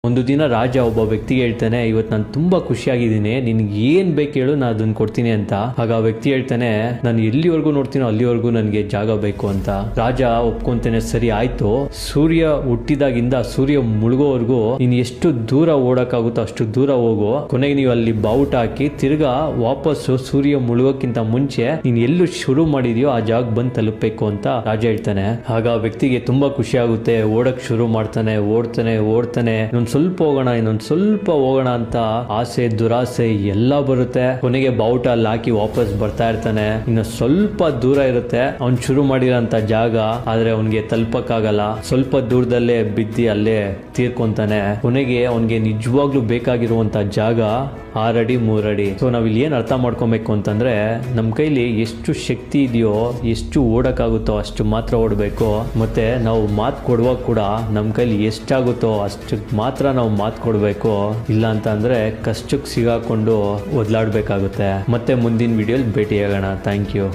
ಒಂದು ದಿನ ರಾಜ ಒಬ್ಬ ವ್ಯಕ್ತಿಗೆ ಹೇಳ್ತಾನೆ, ಇವತ್ತು ನಾನು ತುಂಬಾ ಖುಷಿಯಾಗಿದ್ದೀನಿ, ನಿನ್ಗೆ ಏನ್ ಬೇಕು ಹೇಳು, ನಾನು ಅದನ್ನ ಕೊಡ್ತೀನಿ ಅಂತ. ಆಗ ಆ ವ್ಯಕ್ತಿ ಹೇಳ್ತಾನೆ, ನಾನು ಎಲ್ಲಿವರೆಗೂ ನೋಡ್ತೀನೋ ಅಲ್ಲಿವರೆಗೂ ನನಗೆ ಜಾಗ ಬೇಕು ಅಂತ. ರಾಜ ಒಪ್ಕೊಂತಾನೆ, ಸರಿ ಆಯ್ತು, ಸೂರ್ಯ ಹುಟ್ಟಿದಾಗಿಂದ ಸೂರ್ಯ ಮುಳುಗೋವರೆಗೂ ನೀನ್ ಎಷ್ಟು ದೂರ ಓಡಕ್ಕಾಗುತ್ತೋ ಅಷ್ಟು ದೂರ ಹೋಗು, ಕೊನೆಗೆ ನೀವು ಅಲ್ಲಿ ಬಾವುಟ ಹಾಕಿ ತಿರ್ಗಾ ವಾಪಸ್ಸು ಸೂರ್ಯ ಮುಳುಗೋಕ್ಕಿಂತ ಮುಂಚೆ ನೀನ್ ಎಲ್ಲೂ ಶುರು ಮಾಡಿದ್ಯೋ ಆ ಜಾಗ ಬಂದು ತಲುಪಬೇಕು ಅಂತ ರಾಜ ಹೇಳ್ತಾನೆ. ಆಗ ಆ ವ್ಯಕ್ತಿಗೆ ತುಂಬಾ ಖುಷಿ ಆಗುತ್ತೆ, ಓಡಕ್ ಶುರು ಮಾಡ್ತಾನೆ, ಓಡ್ತಾನೆ ಇನ್ನೊಂದ್ ಸ್ವಲ್ಪ ಹೋಗೋಣ ಅಂತ ಆಸೆ ದುರಾಸೆ ಎಲ್ಲ ಬರುತ್ತೆ. ಕೊನೆಗೆ ಬಾವುಟ ಅಲ್ಲಿ ಹಾಕಿ ವಾಪಸ್ ಬರ್ತಾ ಇರ್ತಾನೆ. ಇನ್ನು ಸ್ವಲ್ಪ ದೂರ ಇರುತ್ತೆ ಅವ್ನ್ ಶುರು ಮಾಡಿರೋಂತ ಜಾಗ, ಆದ್ರೆ ಅವನ್ಗೆ ತಲುಪಕ್ಕಾಗಲ್ಲ. ಸ್ವಲ್ಪ ದೂರದಲ್ಲೇ ಬಿದ್ದಿ ಅಲ್ಲೇ ತೀರ್ಕೊಂತಾನೆ. ಕೊನೆಗೆ ಅವನ್ಗೆ ನಿಜವಾಗ್ಲೂ ಬೇಕಾಗಿರುವಂತ ಜಾಗ 6 ಅಡಿ 3 ಅಡಿ. ಸೊ ನಾವಿಲ್ಲಿ ಏನ್ ಅರ್ಥ ಮಾಡ್ಕೊಬೇಕು ಅಂತಂದ್ರೆ, ನಮ್ ಕೈಲಿ ಎಷ್ಟು ಶಕ್ತಿ ಇದೆಯೋ, ಎಷ್ಟು ಓಡಕ್ಕಾಗುತ್ತೋ ಅಷ್ಟು ಮಾತ್ರ ಓಡಬೇಕು. ಮತ್ತೆ ನಾವು ಮಾತು ಕೊಡುವಾಗ ಕೂಡ ನಮ್ ಕೈಲಿ ಎಷ್ಟಾಗುತ್ತೋ ಅಷ್ಟು ಮಾತ್ರ ನಾವು ಮಾತು ಕೊಡಬೇಕು. ಇಲ್ಲ ಅಂತ ಅಂದ್ರೆ ಕಷ್ಟಕ್ಕೆ ಸಿಗಾಕೊಂಡು ಒದ್ಲಾಡ್ಬೇಕಾಗುತ್ತೆ. ಮತ್ತೆ ಮುಂದಿನ ವಿಡಿಯೋಲಿ ಭೇಟಿಯಾಗೋಣ. Thank you.